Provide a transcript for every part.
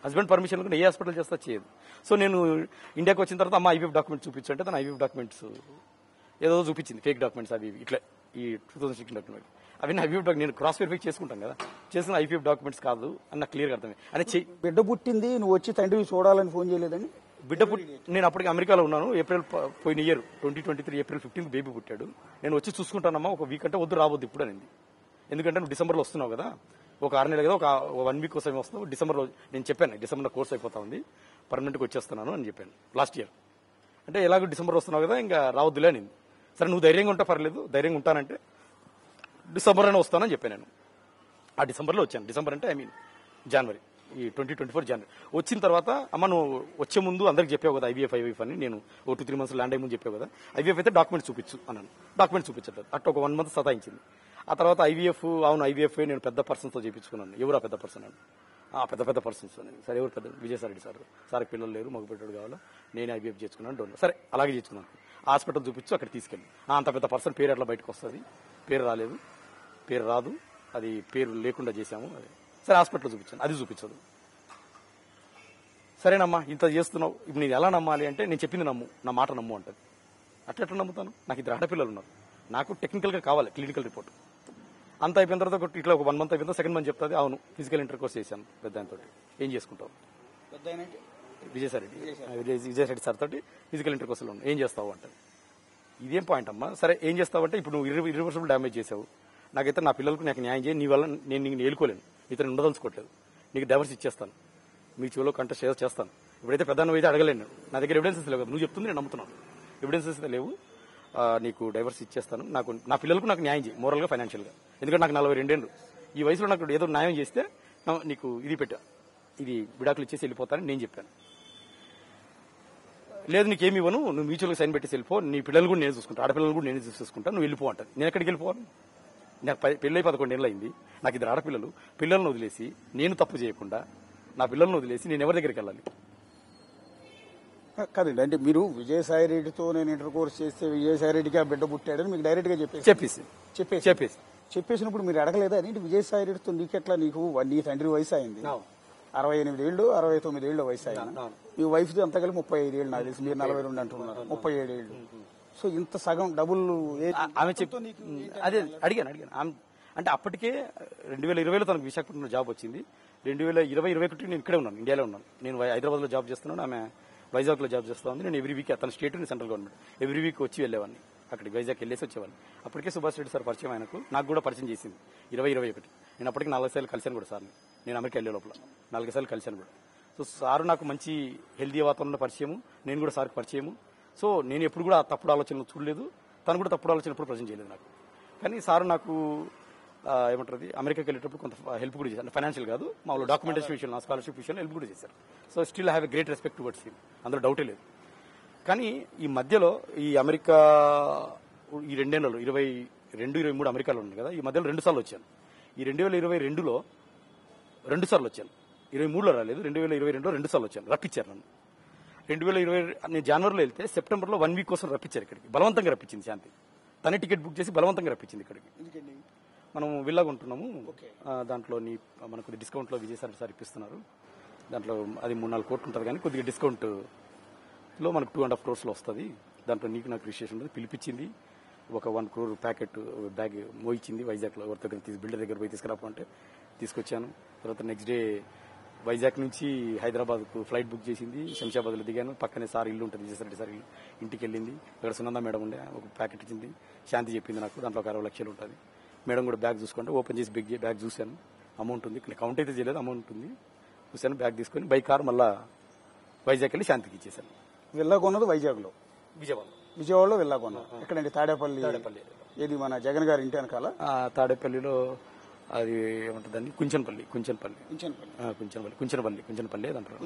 Husband permission కూడా ఏ hospital చేస్తా చేయదు. సో నేను ఇండియాకి వచ్చిన తర్వాత అమ్మ ఐవీఎఫ్ డాక్యుమెంట్స్ చూపించంటే తన ఐవీఎఫ్ డాక్యుమెంట్స్ ఏదో చూపించింది, ఫేక్ డాక్యుమెంట్స్ అవి ఇట్లా ఈ 2016 డాక్యుమెంట్ అవన్నీ ఐవీఎఫ్ డాక్యుమెంట్ నేను క్రాస్ వెరిఫై చేసుకుంటాం కదా, చేసిన ఐవీఎఫ్ డాక్యుమెంట్స్ కాదు అని నాకు క్లియర్గా అర్థమైంది. అని బిడ్డ పుట్టింది నువ్వు వచ్చి తండ్రివి చూడాలని ఫోన్ చేయలేదండి? బిడ్డ నేను అప్పటికి అమెరికాలో ఉన్నాను. ఏప్రిల్ పోయిన ఇయర్ 2023 ఏప్రిల్ 15 బేబీ పుట్టాడు. నేను వచ్చి చూసుకుంటానమ్మా ఒక వీక్ అంటే వద్దు రావద్దు ఇప్పుడు అనింది. ఎందుకంటే నువ్వు డిసెంబర్లో వస్తున్నావు కదా, ఒక 6 నెలలు కదా, ఒక 1 వీక్ కోసం వస్తున్నావు. డిసెంబర్లో నేను చెప్పాను డిసెంబర్లో కోర్స్ అయిపోతా ఉంది, పర్మనెంట్గా వచ్చేస్తున్నాను అని చెప్పాను లాస్ట్ ఇయర్. అంటే ఎలాగో డిసెంబర్ వస్తున్నావు కదా ఇంకా రావద్దులే అనింది. సరే నువ్వు ధైర్యంగా ఉంటా పర్లేదు, ధైర్యంగా ఉంటానంటే డిసెంబర్లోనే వస్తానని చెప్పాను. నేను ఆ డిసెంబర్లో వచ్చాను. డిసెంబర్ అంటే జనవరి, ఈ 2024 జనవరి వచ్చిన తర్వాత అమ్మ నువ్వు వచ్చే ముందు అందరికి చెప్పావు కదా ఐవీఎఫ్ అని, నేను 2-3 మంత్స్ ల్యాండ్ అయ్యే ముందు చెప్పావు కదా, ఐవీఎఫ్ అయితే డాక్యుమెంట్స్ చూపించు అన్నాను. డాక్యుమెంట్స్ చూపించట్లేదు. అట్లా ఒక 1 మంత్ సతాయించింది. ఆ తర్వాత ఐవీఎఫ్ అవును ఐవీఎఫ్ నేను పెద్ద పర్సన్స్తో చేయించుకున్నాను. ఎవరు ఆ పెద్ద పర్సన్ అని? పెద్ద పర్సన్స్ అని. సరే ఎవరు పెద్ద? విజయసాయి రెడ్డి సార్కి పిల్లలు లేరు, మగ బిడ్డడు కావాలా, నేను ఐవీఎఫ్ చేసుకున్నాను డోన్. సరే అలాగే చేసుకున్నాను. హాస్పిటల్ చూపించు, అక్కడ తీసుకెళ్ళి అంత పెద్ద పర్సన్ పేరు ఎట్లా బయటకు వస్తుంది, పేరు రాలేదు, పేరు రాదు, అది పేరు లేకుండా చేశాము. అది సరే హాస్పిటల్ చూపించాను, అది చూపించదు. సరేనమ్మా ఇంత చేస్తున్నావు, ఇప్పుడు నేను ఎలా నమ్మాలి అంటే నేను చెప్పింది నమ్ము, నా మాట నమ్ము అంటది. అట్లా నమ్ముతాను? నాకు 2 ఆడపిల్లలు ఉన్నారు, నాకు టెక్నికల్గా కావాలి క్లినికల్ రిపోర్ట్. అంత అయిపోయిన తర్వాత ఇట్లా ఒక 1 మంత్ అయిపోయిన సెకండ్ మంత్ చెప్తుంది అవును ఫిజికల్ ఇంటర్ కోర్స్ చేశాను పెద్ద ఆయనతో. ఏం చేసుకుంటావు? విజయసాయి రెడ్డి సార్ తోటి ఫిజికల్ ఇంటర్ కోర్సులో ఉన్నావు, ఏం చేస్తావు అంటది. ఇదేం పాయింట్ అమ్మా? సరే ఏం చేస్తావు అంటే ఇప్పుడు నువ్వు ఇర్రివర్సిబుల్ డ్యామేజ్ చేసావు, నాకైతే నా పిల్లలకు నాకు న్యాయం చేయి, నీ వల్ల నేను నీకు ఏలుకోలేను, ఇతను ఉండదలుచుకోవట్లేదు, నీకు డైవర్స్ ఇచ్చేస్తాను, మీ చెవిలో కంటెస్ట్ చేస్తాను. ఇప్పుడైతే పెద్ద అయితే అడగలేను, నా దగ్గర ఎవిడెన్సెస్ లేవు కదా, నువ్వు చెప్తుంది నేను నమ్ముతున్నాను, ఎవిడెన్సెస్ లేవు, నీకు డైవర్స్ ఇచ్చేస్తాను, నాకు నా పిల్లలకు నాకు న్యాయం చేయి మోరల్గా ఫైనాన్షియల్గా, ఎందుకంటే నాకు 42 ఏళ్ళు, ఈ వయసులో నాకు ఏదో న్యాయం చేస్తే నీకు ఇది పెట్టా, ఇది విడాకులు ఇచ్చేసి వెళ్ళిపోతానని నేను చెప్పాను. లేదు నీకేమి ఇవ్వను, నువ్వు మ్యూచువల్గా సైన్ పెట్టేసి వెళ్ళిపో, నీ పిల్లలు కూడా నేను చూసుకుంటా, ఆడపిల్లలు కూడా నేను చూసుకుంటా, నువ్వు వెళ్ళిపో అంటాను. నేను ఎక్కడికి వెళ్ళిపోవాలి? నాకు పెళ్ళై 11 ఏళ్ళు అయింది, నాకు 2 ఆడపిల్లలు, పిల్లలను వదిలేసి నేను తప్పు చేయకుండా నా పిల్లలను వదిలేసి నేను ఎవరి దగ్గరికి వెళ్ళాలి? కాదండి, అంటే మీరు విజయసాయి రెడ్డితో నేను ఇంటర్ కోర్స్ చేస్తే విజయసాయి రెడ్డికి ఆ బిడ్డ పుట్టాడని మీకు డైరెక్ట్ గా చెప్పేసినప్పుడు మీరు అడగలేదా? ఏంటి విజయసాయి రెడ్డితో నీకెట్లా, నీ తండ్రి వయసు అయింది 68 ఏళ్ళు 69 ఏళ్ళు వయసు అయింది, మీ వైఫ్ అంతా కలిపి 35 ఏళ్ళు, నాకు తెలిసి మీరు 42 అంటున్నారు, 37 ఏళ్ళు. సో ఇంత సగం డబుల్ ఆమె అదే అడిగాను అంటే అప్పటికే 2020లో తనకు విశాఖపట్నంలో జాబ్ వచ్చింది, 2020-21 నేను ఇక్కడే ఉన్నాను, ఇండియాలో ఉన్నాను. నేను హైదరాబాద్లో జాబ్ చేస్తున్నాను, ఆమె వైజాగ్లో జాబ్ చేస్తా ఉంది. నేను ఎవ్రీ వీక్ తన state central government every week వచ్చి వెళ్ళేవాడిని, అక్కడికి వైజాగ్ వెళ్ళేసి వచ్చేవాడిని. అప్పటికే సుభాష్ రెడ్డి సార్ పరిచయం ఆయనకు, నాకు కూడా పరిచయం చేసింది 2021. నేను అప్పటికి 4 సార్లు కలిశాను కూడా సార్ని, నేను అమెరికా వెళ్ళే లోపల 4 సార్లు కలిశాను కూడా. సో సారు నాకు మంచి హెల్దీ వాతావరణంలో పరిచయము, నేను కూడా సార్కి పరిచయము. సో నేను ఎప్పుడు కూడా తప్పుడు ఆలోచనలు చూడలేదు, తను కూడా తప్పుడు ఆలోచన ఎప్పుడు ప్రజెంట్ చేయలేదు నాకు. కానీ సారు నాకు ఏమంటారు అమెరికాకి వెళ్ళేటప్పుడు కొంత హెల్ప్ కూడా చేశారు, ఫైనాన్షియల్ కాదు, మామూలు డాక్యుమెంటేషన్ విషయంలో నా స్కాలర్షిప్ విషయంలో హెల్ప్ కూడా చేశారు. So still I have a great respect towards him, అందులో డౌటే లేదు. కానీ ఈ మధ్యలో ఈ అమెరికా ఈ 2 నెలలు 22-23 అమెరికాలో ఉంది కదా, ఈ మధ్యలో 2 సార్లు వచ్చాను. ఈ 2022లో 2 సార్లు వచ్చాను, 23లో రాలేదు, 2022లో 2 సార్లు వచ్చాను, రప్పించారు నన్ను. 2020 నేను జనవరిలో వెళ్తే సెప్టెంబర్లో 1 వీక్ కోసం రప్పించారు ఇక్కడికి, బలవంతంగా రప్పించింది శాంతి, తనే టికెట్ బుక్ చేసి బలవంతంగా రప్పించింది ఇక్కడికి. మనం విల్లాగా ఉంటున్నాము, దాంట్లో మనకు డిస్కౌంట్లో విజయసాయి సార్ ఇప్పిస్తున్నారు, దాంట్లో అది 3-4 కోట్లు ఉంటుంది, కానీ కొద్దిగా డిస్కౌంట్లో మనకు 2.5 crores వస్తుంది, దాంట్లో నీకు నాకు రిజిస్ట్రేషన్ ఉంటుంది. పిలిపించింది, ఒక 1 crore ప్యాకెట్ బ్యాగ్ మోయించింది వైజాగ్లో, ఎవరి దగ్గర బిల్డర్ దగ్గర పోయి తీసుకురామంటే తీసుకొచ్చాను. తర్వాత నెక్స్ట్ డే వైజాగ్ నుంచి హైదరాబాద్కు ఫ్లైట్ బుక్ చేసింది, శంషాబాద్లో దిగాను, పక్కనే సార్ ఇల్లు ఉంటుంది విజయసాయి రెడ్డి సార్ ఇల్లు, ఇంటికి వెళ్ళింది, అక్కడ సునంద మేడం ఉండే, ఒక ప్యాకెట్ ఇచ్చింది, శాంతి చెప్పింది నాకు, దాంట్లో ఒక 60 లక్షలు ఉంటుంది. మేడం కూడా బ్యాగ్ చూసుకుంటే ఓపెన్ చేసి బ్యాగ్ చూశాను, అమౌంట్ ఉంది, కౌంట్ అయితే చేయలేదు, అమౌంట్ ఉంది చూశాను, బ్యాగ్ తీసుకొని బై కార్ మళ్ళా వైజాగ్ వెళ్ళి శాంతికి ఇచ్చేసాను. విల్లా కొన్నది వైజాగ్లో, విజయవాడలో విల్లా కొన్నాను. ఎక్కడండి? తాడేపల్లి. ఏది మన జగన్ గారి ఇంటి వెనకాల తాడేపల్లిలో, అది ఏమంటుందండి కుంచనపల్లి దాంట్లో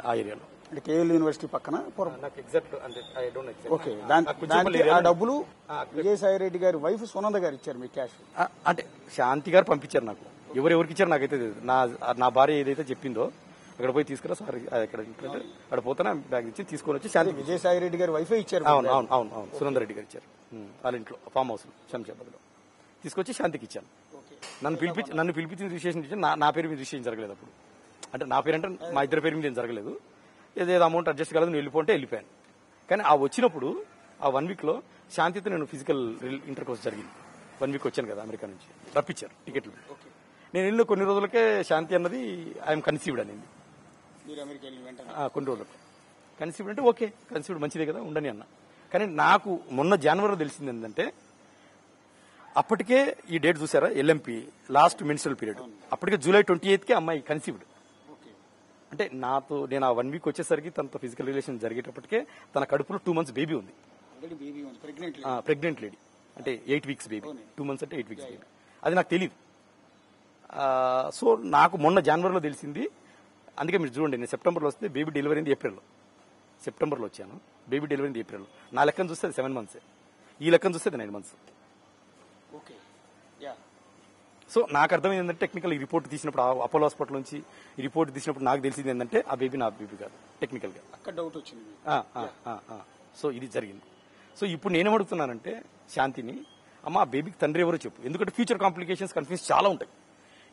ఆ ఏరియాలో, అంటే కేఎల్ యూనివర్సిటీ పక్కన. ఓకే, ఆ డబ్బులు విజయసాయి రెడ్డి గారి వైఫ్ సునంద గారు ఇచ్చారు మీకు క్యాష్? అంటే శాంతి గారు పంపించారు నాకు, ఎవరెవరికి ఇచ్చారు నాకైతే తెలియదు. నా భార్య ఏదైతే చెప్పిందో అక్కడ పోయి తీసుకురా సార్, అక్కడ పోతే బ్యాగ్ ఇచ్చి తీసుకొని వచ్చి శాంతి. విజయసాయి రెడ్డి గారి వైఫే ఇచ్చారు? అవును సునంద రెడ్డి గారు ఇచ్చారు, వాళ్ళ ఇంట్లో ఫామ్ హౌస్ శంషాబాద్లో తీసుకొచ్చి శాంతికి ఇచ్చాను. నన్ను పిలిపించిన రిజిస్ట్రేషన్ ఇచ్చాను, నా పేరు మీద రిజిస్ట్రేషన్ జరగలేదు అప్పుడు, అంటే నా పేరంటే మా ఇద్దరి పేరు మీద ఏం జరగలేదు. ఏదో అమౌంట్ అడ్జస్ట్ కాలేదు, నేను వెళ్ళిపోతే వెళ్ళిపోయాను. కానీ ఆ వచ్చినప్పుడు ఆ 1 వీక్ లో శాంతితో నేను ఫిజికల్ ఇంటర్ కోర్స్ జరిగింది. 1 వీక్ వచ్చాను కదా అమెరికా నుంచి, రప్పించారు టికెట్లు. నేను వెళ్ళిన కొన్ని రోజులకే శాంతి అన్నది ఐఎమ్ కన్సీవ్డ్ అనేది. కొన్ని రోజులకు కన్సీవ్డ్ అంటే ఓకే, కన్సీవ్డ్ మంచిదే కదా ఉండని అన్న. కానీ నాకు మొన్న జనవరిలో తెలిసింది ఏంటంటే, అప్పటికే ఈ డేట్ చూసారా, LMP లాస్ట్ మెన్స్ట్రల్ పీరియడ్, అప్పటికే జూలై 28కే అమ్మాయి కన్సీవ్డ్. అంటే నేను ఆ 1 వీక్ వచ్చేసరికి తనతో ఫిజికల్ రిలేషన్ జరిగేటప్పటికే తన కడుపులో 2 months బేబీ ఉంది. ప్రెగ్నెంట్ లేడీ, అంటే 8 weeks బేబీ, 2 months అంటే 8 weeks బేబీ. అది నాకు తెలియదు. సో నాకు మొన్న జనవరిలో తెలిసింది. అందుకే మీరు చూడండి, నేను సెప్టెంబర్లో వస్తే బేబీ డెలివరీ అయింది ఏప్రిల్లో. సెప్టెంబర్లో వచ్చాను, బేబీ డెలివరీ అయింది ఏప్రిల్లో. నా లెక్కను చూస్తే 7 months, ఈ లెక్కను చూస్తే 9 months. సో నాకు అర్థమైంది ఏంటంటే, టెక్నికల్ ఈ రిపోర్ట్ తీసినప్పుడు అపోలో హాస్పిటల్ నుంచి ఈ రిపోర్ట్ తీసినప్పుడు నాకు తెలిసింది ఏంటంటే, ఆ బేబీ నా బేబీ కాదు టెక్నికల్ గా. అక్కడ డౌట్ వచ్చింది. సో ఇది జరిగింది. సో ఇప్పుడు నేనేమడుగుతున్నానంటే శాంతిని, అమ్మ ఆ బేబీకి తండ్రి ఎవరో చెప్పు. ఎందుకంటే ఫ్యూచర్ కాంప్లికేషన్స్, కన్ఫ్యూజన్ చాలా ఉంటాయి.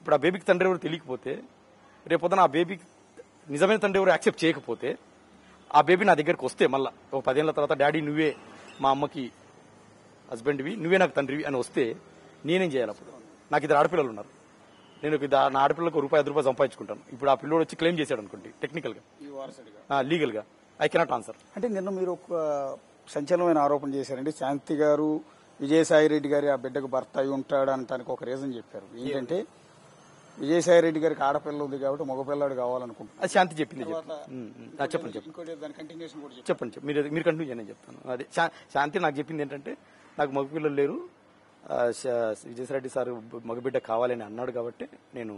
ఇప్పుడు ఆ బేబీకి తండ్రి ఎవరు తెలియకపోతే, రేపొద్దున ఆ బేబీకి నిజమైన తండ్రి ఎవరు యాక్సెప్ట్ చేయకపోతే, ఆ బేబీ నా దగ్గరకు వస్తే మళ్ళీ ఒక 10 ఏళ్ల తర్వాత, డాడీ నువ్వే మా అమ్మకి హస్బెండ్వి, నువ్వే నాకు తండ్రివి అని వస్తే నేనేం చేయాలి? అప్పుడు నాకు 2 ఆడపిల్లలు ఉన్నారు. నేను నా ఆడపిల్లలకు ₹5 సంపాదించుకుంటాను. ఇప్పుడు ఆ పిల్లోడు వచ్చి క్లెయిమ్ చేశాడు అనుకోండి, టెక్నికల్ గా, లీగల్ గా ఐ కెనాట్ ఆన్సర్. అంటే నిన్న మీరు ఒక సంచలనమైన ఆరోపణ చేశారండి. శాంతి గారు విజయసాయి రెడ్డి గారి ఆ బిడ్డకు భర్త అయి ఉంటాడు అనడానికి ఒక రీజన్ చెప్పారు. ఏంటంటే, విజయసాయి రెడ్డి గారికి ఆడపిల్ల ఉంది కాబట్టి మగపిల్లాడు కావాలనుకుంటున్నారు. అది శాంతి చెప్పింది. చెప్పండి మీరు కంటిన్యూ చేయని చెప్తాను. అదే శాంతి నాకు చెప్పింది ఏంటంటే, నాకు మగపిల్లలు లేరు, విజయసాయి సార్ మగబిడ్డ కావాలని అన్నాడు కాబట్టి నేను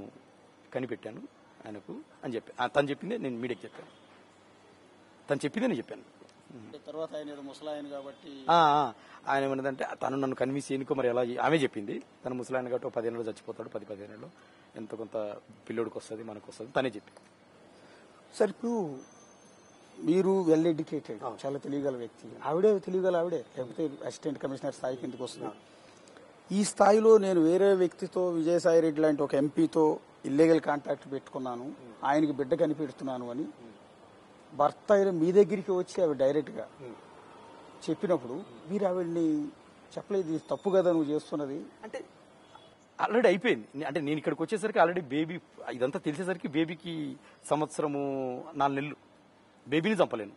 కనిపెట్టాను ఆయనకు అని చెప్పి తను చెప్పిందే నేను మీడియాకి చెప్పాను. తను చెప్పిందే నేను చెప్పాను. తర్వాత ఆయన ముసలాయన కాబట్టి ఆయన ఏమన్నదంటే, తను నన్ను కన్విన్స్ చేయనుకో మరి ఎలా, ఆమె చెప్పింది తను ముసలాయన కాబట్టి 10 ఏళ్ళలో చచ్చిపోతాడు, 10-15 ఏళ్ళలో ఎంత కొంత పిల్లోడికి వస్తుంది, మనకు వస్తుంది, తనే చెప్పింది. సార్ ఇప్పుడు మీరు వెల్ ఎడ్యుకేటెడ్, చాలా తెలియగల వ్యక్తి, ఆవిడే లేకపోతే అసిస్టెంట్ కమిషనర్ స్థాయికి ఎందుకు వస్తున్నారు? ఈ స్థాయిలో నేను వేరే వ్యక్తితో, విజయసాయి రెడ్డి లాంటి ఒక ఎంపీతో ఇల్లీగల్ కాంటాక్ట్ పెట్టుకున్నాను, ఆయనకి బిడ్డ కనిపెడుతున్నాను అని భర్త అయిన మీ దగ్గరికి వచ్చి ఆవిడ డైరెక్ట్ గా చెప్పినప్పుడు మీరు ఆవిడ్ని చెప్పలేదు, తప్పు కదా నువ్వు చేస్తున్నది అంటే? ఆల్రెడీ అయిపోయింది. అంటే నేను ఇక్కడికి వచ్చేసరికి ఆల్రెడీ బేబీ, ఇదంతా తెలిసేసరికి బేబీకి 1-4 నెలలు. బేబీని చంపలేను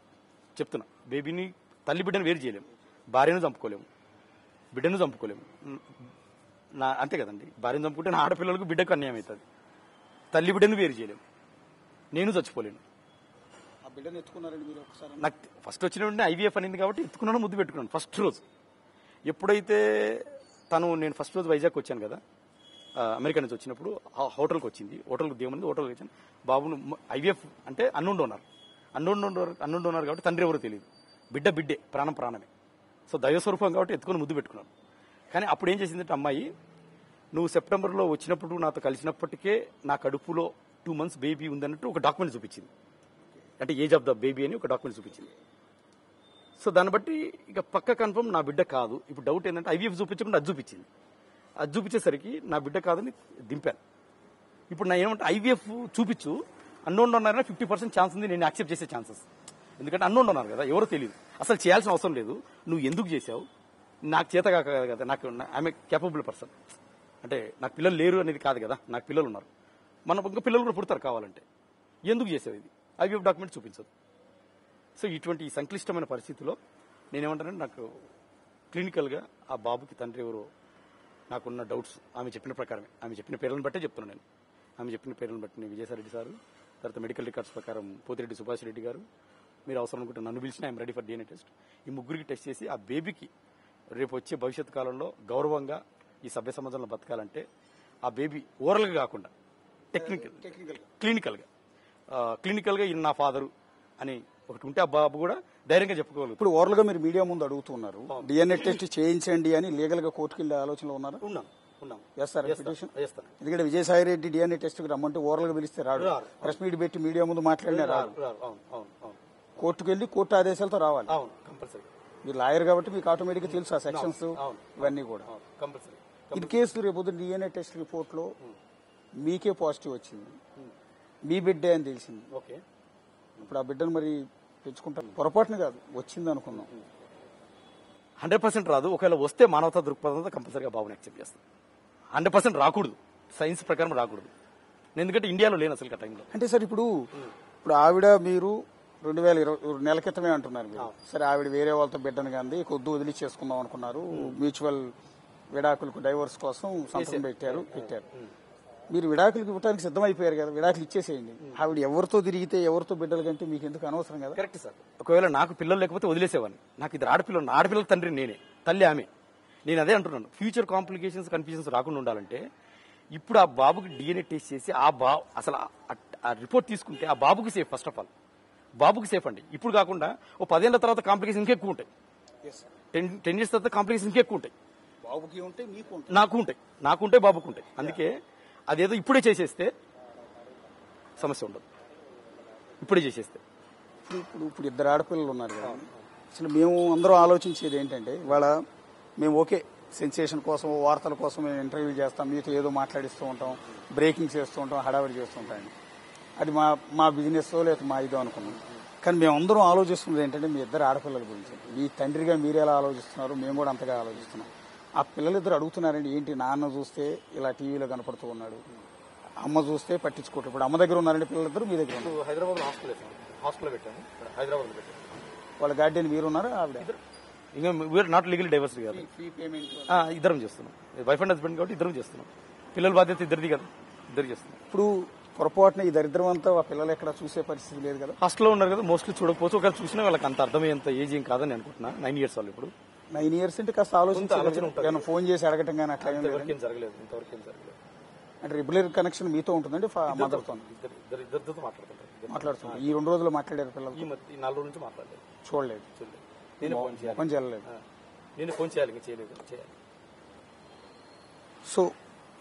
చెప్తున్నా. బేబీని, తల్లి బిడ్డను వేరు చేయలేము, భార్యను చంపుకోలేము, బిడ్డను చంపుకోలేము. అంతే కదండి, భార్యను చంపుకుంటే నా ఆడపిల్లలకు బిడ్డకు అన్యాయం అవుతుంది. తల్లి బిడ్డను వేరు చేయలేము, నేను చచ్చిపోలేను. బిడ్డను ఎత్తుకున్నారండి మీరు? ఒకసారి నాకు ఫస్ట్ వచ్చిన వెంటనే IVF అనింది కాబట్టి ఎత్తుకున్నాను, ముద్దు పెట్టుకున్నాను. ఫస్ట్ రోజు ఎప్పుడైతే నేను ఫస్ట్ రోజు వైజాగ్ వచ్చాను కదా, అమెరికా నుంచి వచ్చినప్పుడు హోటల్కి వచ్చింది. హోటల్కి దేవుని హోటల్కి వచ్చాను. బాబును IVF అంటే అన్నుండి ఉన్నారు కాబట్టి తండ్రి ఎవరో తెలియదు, బిడ్డే, ప్రాణమే. సో దైవస్వరూపం కాబట్టి ఎత్తుకుని ముద్దు పెట్టుకున్నాను. కానీ అప్పుడు ఏం చేసిందంటే అమ్మాయి, నువ్వు సెప్టెంబర్లో వచ్చినప్పుడు నాతో కలిసినప్పటికే నా కడుపులో 2 months బేబీ ఉందన్నట్టు ఒక డాక్యుమెంట్ చూపించింది. అంటే ఏజ్ ఆఫ్ ద బేబీ అని ఒక డాక్యుమెంట్ చూపించింది. సో దాన్ని బట్టి ఇక పక్క కన్ఫర్మ్ నా బిడ్డ కాదు. ఇప్పుడు డౌట్ ఏంటంటే IVF చూపించకుండా అది చూపించింది. అది చూపించేసరికి నా బిడ్డ కాదని దింపాను. ఇప్పుడు నా ఏమంటే IVF చూపించు, అన్నోన్ ఉన్నారని 50% ఛాన్స్ ఉంది, నేను యాక్సెప్ట్ చేసే ఛాన్సెస్. ఎందుకంటే అన్నోన్ ఉన్నారు కదా, ఎవరో తెలియదు, అసలు చేయాల్సిన అవసరం లేదు. నువ్వు ఎందుకు చేసావు, నాకు చేత కాక కదా, నాకు ఐఎమ్ కేపబుల్ పర్సన్. అంటే నాకు పిల్లలు లేరు అనేది కాదు కదా, నాకు పిల్లలు ఉన్నారు, మన ఇంకా పిల్లలు కూడా పుడతారు కావాలంటే. ఎందుకు చేసావు ఇది? IVF డాక్యుమెంట్ చూపించదు. సో ఇటువంటి సంక్లిష్టమైన పరిస్థితిలో నేనేమంటానంటే, నాకు క్లినికల్గా ఆ బాబుకి తండ్రి ఎవరో నాకున్న డౌట్స్ ఆమె చెప్పిన ప్రకారమే, ఆమె చెప్పిన పేర్లను బట్టే చెప్తున్నాను నేను. ఆమె చెప్పిన పేర్లను బట్టి విజయసాయి రెడ్డి సారు, తర్వాత మెడికల్ రికార్డ్స్ ప్రకారం పోతిరెడ్డి సుభాష్ రెడ్డి గారు, మీరు అవసరం అనుకుంటే నన్ను పిలిచిన I'm ready for DNA test. ఈ ముగ్గురికి టెస్ట్ చేసి ఆ బేబీకి రేపు వచ్చే భవిష్యత్ కాలంలో గౌరవంగా ఈ సభ్య సమాజంలో బతకాలంటే ఆ బేబీ ఓరల్గా కాకుండా క్లినికల్గా ఈయన నా ఫాదరు అని ఒకటి ఉంటే ఆ బాబు కూడా ధైర్యంగా చెప్పుకోవాలి. ఇప్పుడు ఓవరాల్ గా మీరు మీడియా ముందు అడుగుతున్నారు, DNA టెస్ట్ చేయించండి అని లీగల్ గా కోర్టుకి వెళ్ళే ఆలోచనలో ఉన్నారు? ఎందుకంటే విజయసాయి రెడ్డి DNA టెస్ట్ కి రమ్మంటే ఓవరాల్ గా పిలిస్తే రాడు, ప్రెస్ మీట్ పెట్టి మీడియా ముందు మాట్లాడినా రాడు, కోర్టుకు వెళ్లి కోర్టు ఆదేశాలతో రావాలి. మీరు లాయర్ కాబట్టి మీకు ఆటోమేటిక్ గా తెలుసు ఆ సెక్షన్స్ ఇవన్నీ కూడా. ఇన్ కేసు రేపు DNA టెస్ట్ రిపోర్ట్ లో మీకే పాజిటివ్ వచ్చింది, మీ బిడ్డే అని తెలిసింది. ఓకే. ఇప్పుడు ఆ బిడ్డను మరి తెచ్చుకుంటారు. పొరపాటున కాదు, వచ్చింది అనుకున్నాం. 100% రాదు. ఒకవేళ వస్తే మానవతా దృక్పథంతో కంపల్సరీగా బాబుని యాక్సెప్ట్ చేస్తాను. 100% రాకూడదు, సైన్స్ ప్రకారం రాకూడదు. ఎందుకంటే ఇండియాలో లేను అసలు ఆ టైంలో. అంటే సార్ ఇప్పుడు ఆవిడ మీరు 2020 నెల క్రితమే అంటున్నారు మీరు. సరే ఆవిడ వేరే వాళ్ళతో బిడ్డను కానీ కొద్ది వదిలి చేసుకుందాం అనుకున్నారు. మ్యూచువల్ విడాకులకు డైవర్స్ కోసం సంతకం పెట్టారు. మీరు విడాకులకు ఇవ్వడానికి సిద్ధమైపోయారు కదా, విడాకులు ఇచ్చేసేయండి. ఆవిడ ఎవరితో తిరిగితే ఎవరితో బిడ్డలు కంటే మీకు ఎందుకు అనవసరం కదా. Correct sir. ఒకవేళ నాకు పిల్లలు లేకపోతే వదిలేసేవాడిని. నాకు ఇద్దరు ఆడపిల్లలు, ఆడపిల్లల తండ్రి నేనే, తల్లి ఆమె. నేను అదే అంటున్నాను, ఫ్యూచర్ కాంప్లికేషన్స్ కన్ఫ్యూజన్స్ రాకుండా ఉండాలంటే ఇప్పుడు ఆ బాబుకి డిఎన్ఏ టెస్ట్ చేసి అసలు ఆ రిపోర్ట్ తీసుకుంటే ఆ బాబుకి సేఫ్. ఫస్ట్ ఆఫ్ ఆల్ బాబుకి సేఫ్ అండి. ఇప్పుడు కాకుండా ఓ 10 ఏళ్ల తర్వాత కాంప్లికేషన్ ఇంకెక్కువ ఉంటాయి. 10 years తర్వాత కాంప్లికేషన్ ఇంకెక్కువ ఉంటాయి. బాబుకి ఉంటే మీకు నాకుంటే బాబుకు ఉంటాయి. అందుకే అదేదో ఇప్పుడే చేసేస్తే సమస్య ఉండదు. ఇప్పుడే చేసేస్తే ఇప్పుడు ఇద్దరు ఆడపిల్లలు ఉన్నారు కదా. అసలు మేము అందరూ ఆలోచించేది ఏంటంటే ఇవాళ మేము ఓకే సెన్సేషన్ కోసం వార్తల కోసం మేము ఇంటర్వ్యూ చేస్తాం, మీతో ఏదో మాట్లాడిస్తూ ఉంటాం, బ్రేకింగ్ చేస్తూ ఉంటాం, హడావిడి చేస్తూ ఉంటాం. అది మా బిజినెస్ లేదా మా ఇదో అనుకున్నాం. కానీ మేము అందరం ఆలోచిస్తున్నది ఏంటంటే మీ ఇద్దరు ఆడపిల్లల గురించి. మీ తండ్రిగా మీరు ఎలా ఆలోచిస్తున్నారు, మేము కూడా అంతగా ఆలోచిస్తున్నాం. ఆ పిల్లలిద్దరు అడుగుతున్నారండి, ఏంటి నాన్న చూస్తే ఇలా టీవీలో కనపడుతూ ఉన్నాడు, అమ్మ చూస్తే పట్టించుకోవట్లేదు. ఇప్పుడు అమ్మ దగ్గర ఉన్నారండి పిల్లలిద్దరు, మీ దగ్గర ఉన్నారు. హైదరాబాద్ హాస్టల్లో పెట్టాను. హైదరాబాద్ పెట్టాను. వాళ్ళ గార్డియన్ మీరున్నారా ఆవిడ? ఇంకా వీఆర్ నాట్ లీగల్ డైవర్స్ కాదు, ఇద్దరం చేస్తున్నాం. వైఫ్ అండ్ హస్బెండ్ కాబట్టి ఇద్దరం చేస్తున్నాం. పిల్లల బాధ్యత ఇద్దరిది కదా, ఇద్దరు చేస్తున్నాం. ఇప్పుడు పొరపాటున ఈ దరిద్రం అంతా ఆ పిల్లలు ఎక్కడ చూసే పరిస్థితి లేదు కదా. హాస్టల్లో ఉన్నారు కదా, మోస్ట్లీ చూడకపోవచ్చు. ఒకవేళ చూసినా వాళ్ళకి అంత అర్థమయ్యేంత ఏజ్ ఏం కాదని అనుకుంటున్నా. 9 years వాళ్ళు. ఇప్పుడు 9 years అంటే కాస్త ఆలోచన ఫోన్ చేసి అడగటం కానీ అట్లా ఇంతవరకు ఏం జరగలేదు. అంటే రెగ్యులర్ కనెక్షన్ మీతో ఉంటుందండి మదర్తో? ఇద్దరితో మాట్లాడుతున్నారు. ఈ 2 రోజులు మాట్లాడారు పిల్లలు? ఈ 4 రోజుల నుంచి మాట్లాడలేదు, చూడలేదు. నేను ఫోన్ చేయలేదు. నేను ఫోన్ చేయాలి, చేయాలి. సో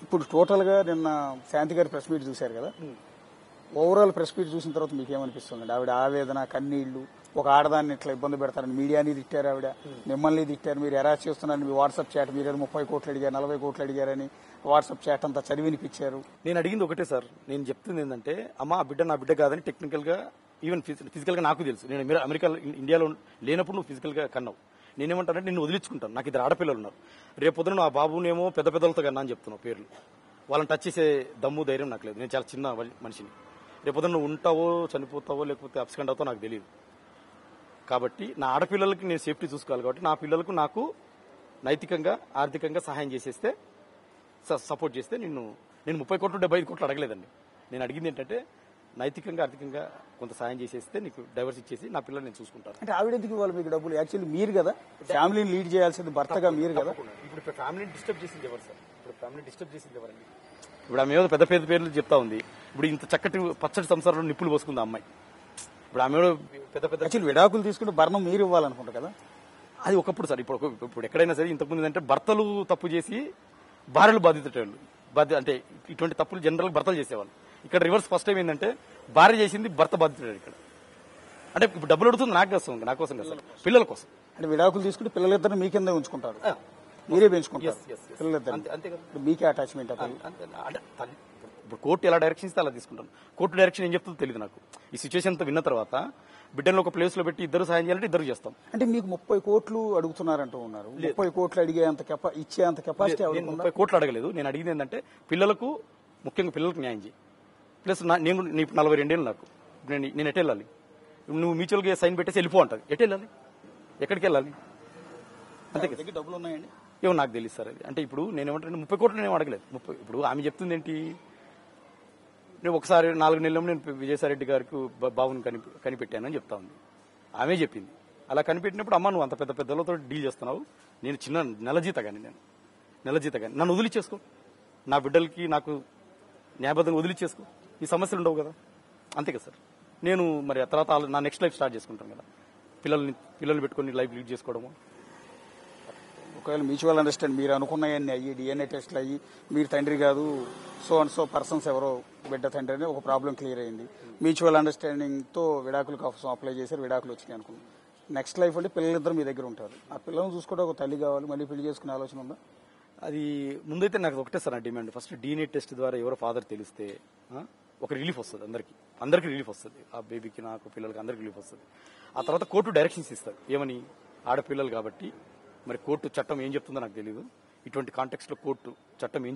ఇప్పుడు టోటల్ గా నిన్న శాంతి గారి ప్రెస్ మీట్ చూశారు కదా. ఓవరాల్ ప్రెస్ మీట్ చూసిన తర్వాత మీకు ఏమనిపిస్తుంది? ఆవిడ ఆవేదన, కన్నీళ్లు, ఒక ఆడదాన్ని ఇట్లా ఇబ్బంది పెడతారని మీడియాని తిట్టారు, ఆవిడ మిమ్మల్ని తిట్టారు, మీరు ఎలా చేస్తున్నారని మీ వాట్సాప్ చాట్, మీరు 30 కోట్లు అడిగారు, 40 కోట్లు అడిగారని వాట్సాప్ చాట్ అంతా చదివినిపించారు. నేను అడిగింది ఒకటే సార్, నేను చెప్తుంది ఏంటంటే అమ్మ ఆ బిడ్డ నా బిడ్డ కాదని టెక్నికల్ గా ఈవెన్ ఫిజికల్ గా నాకు తెలుసు. నేను అమెరికా ఇండియాలో లేనప్పుడు నువ్వు ఫిజికల్ గా కన్నావు. నేనేమంటానంటే నిన్ను వదిలించుకుంటాను. నాకు 2 ఆడపిల్లలు ఉన్నారు. రేపు పొద్దున ఆ బాబునేమో పెద్దలతో కన్నా అని చెప్తున్నావు పేర్లు. వాళ్ళని టచ్ చేసే దమ్ము ధైర్యం నాకు లేదు. నేను చాలా చిన్న మనిషిని. రేపు పొద్దున నువ్వు ఉంటావో చనిపోతావో లేకపోతే అప్స్కండ్ అవుతావో నాకు తెలియదు. కాబట్టి నా ఆడపిల్లలకి నేను సేఫ్టీ చూసుకోవాలి. కాబట్టి నా పిల్లలకు నాకు నైతికంగా ఆర్థికంగా సహాయం చేసేస్తే, సపోర్ట్ చేస్తే నేను 30 కోట్లు 75 కోట్లు అడగలేదండి. నేను అడిగింది ఏంటంటే నైతికంగా ఆర్థికంగా కొంత సాయం చేసేస్తే నీకు డైవర్స్ ఇచ్చేసి నా పిల్లలు నేను చూసుకుంటాను. అంటే ఆవిడ ఎందుకు ఇవ్వాలి మీకు డబ్బులు? యాక్చువల్లీ మీరు కదా ఫ్యామిలీని లీడ్ చేయాల్సింది, భర్తగా మీరు కదా. ఇప్పుడు ఫ్యామిలీని డిస్టర్బ్ చేసింది ఎవరు సార్? ఫ్యామిలీ డిస్టర్బ్ చేసింది ఎవరండి? ఇప్పుడు ఆమె ఏదో పెద్ద పేర్లు చెప్తా ఉంది. ఇప్పుడు ఇంత చక్కటి పచ్చటి సంసారంలో నిప్పులు పోసుకుంది అమ్మాయి. ఇప్పుడు ఆమె పెద్ద విడాకులు తీసుకుంటే భరణం మీరు ఇవ్వాలనుకుంటా కదా. అది ఒకప్పుడు సార్. ఇప్పుడు ఎక్కడైనా సరే ఇంతకుముందు ఏంటంటే భర్తలు తప్పు చేసి భార్యలు బాధితులు అంటే ఇటువంటి తప్పులు జనరల్ భర్తలు చేసేవాళ్ళు. ఇక్కడ రివర్స్ ఫస్ట్ టైం ఏంటంటే భార్య చేసింది భర్త బాధితుడు ఇక్కడ. అంటే ఇప్పుడు డబ్బులు అడుగుతుంది నా కోసం కదా సార్, పిల్లల కోసం. అంటే విడాకులు తీసుకుంటే పిల్లలిద్దరు మీ కింద ఉంచుకుంటారు, మీరే పెంచుకుంటారు పిల్లలిద్దరు, మీకే అటాచ్మెంట్. ఇప్పుడు కోర్టు ఎలా డైరెక్షన్ ఇస్తే అలా తీసుకుంటాను. కోర్టు డైరెక్షన్ ఏం చెప్తుందో తెలియదు నాకు. ఈ సిచ్యువేషన్ అంతా విన్న తర్వాత బిడ్డలను ఒక ప్లేస్ లో పెట్టి ఇద్దరు సాయం చేయాలంటే ఇద్దరు చేస్తాం. అంటే మీకు 30 కోట్లు అడుగుతున్నారంటూ ఉన్నారు. 30 కోట్లు అడిగే అంత ఇచ్చే అంత కెపాసిటీ? 30 కోట్లు అడగలేదు. నేను అడిగింది ఏంటంటే పిల్లలకు, ముఖ్యంగా పిల్లలకు న్యాయం చేయి. ప్లస్ నేను 42 ఏళ్ళు నాకు. నేను ఎటు వెళ్ళాలి? నువ్వు మ్యూచువల్ గా సైన్ పెట్టేసి వెళ్ళిపో అంటది. ఎటు వెళ్ళాలి? ఎక్కడికి వెళ్ళాలి? అంతే కదా. డబ్బులు ఉన్నాయండి ఏమో నాకు తెలియదు సార్ అది. అంటే ఇప్పుడు నేనేమంటే 30 కోట్లు నేను అడగలేదు. ఇప్పుడు ఆమె చెప్తుంది ఏంటి, నేను ఒకసారి 4 నెలలు నేను విజయసాయి రెడ్డి గారికి బాబుని కనిపెట్టానని చెప్తా ఉంది. ఆమె చెప్పింది. అలా కనిపెట్టినప్పుడు అమ్మ నువ్వు అంత పెద్దలతో డీల్ చేస్తున్నావు, నేను చిన్న నెల జీతగాని నన్ను వదిలిచ్చేసుకో, నా బిడ్డలకి నాకు న్యాయబద్ధంగా వదిలిచ్చేసుకో, ఈ సమస్యలు ఉండవు కదా. అంతే కదా సార్. నేను మరి ఆ తర్వాత నా నెక్స్ట్ లైఫ్ స్టార్ట్ చేసుకుంటాను కదా, పిల్లల్ని పెట్టుకుని లైఫ్ లీడ్ చేసుకోవడము. ఒకవేళ మ్యూచువల్ అండర్స్టాండ్ మీరు అనుకున్నాయన్నీ అయ్యి డిఎన్ఏ టెస్ట్లు అయ్యి మీరు తండ్రి కాదు సో అండ్ సో పర్సన్స్ ఎవరో బిడ్డ తండ్రి అని ఒక ప్రాబ్లం క్లియర్ అయింది. మ్యూచువల్ అండర్స్టాండింగ్ తో విడాకుల కోసం అప్లై చేశారు, విడాకులు వచ్చినాయి అనుకున్నాం. నెక్స్ట్ లైఫ్ అంటే పిల్లలిద్దరు మీ దగ్గర ఉంటారు. ఆ పిల్లలను చూసుకోవడం ఒక తల్లి కావాలి, మళ్ళీ పెళ్లి చేసుకునే ఆలోచన ఉందా? అది ముందైతే నాకు ఒకటే సార్ నా డిమాండ్. ఫస్ట్ డిఎన్ఏ టెస్ట్ ద్వారా ఎవరో ఫాదర్ తెలిస్తే ఒక రిలీఫ్ వస్తుంది, అందరికి రిలీఫ్ వస్తుంది, ఆ బేబీకి, నాకు, పిల్లలకి అందరికి రిలీఫ్ వస్తుంది. ఆ తర్వాత కోర్టు డైరెక్షన్స్ ఇస్తారు, ఏమని, ఆడపిల్లలు కాబట్టి మరి కోర్టు చట్టం ఏం చెప్తుందో నాకు తెలియదు, ఇటువంటి కాంటెక్స్ట్ లో కోర్టు చట్టం ఏం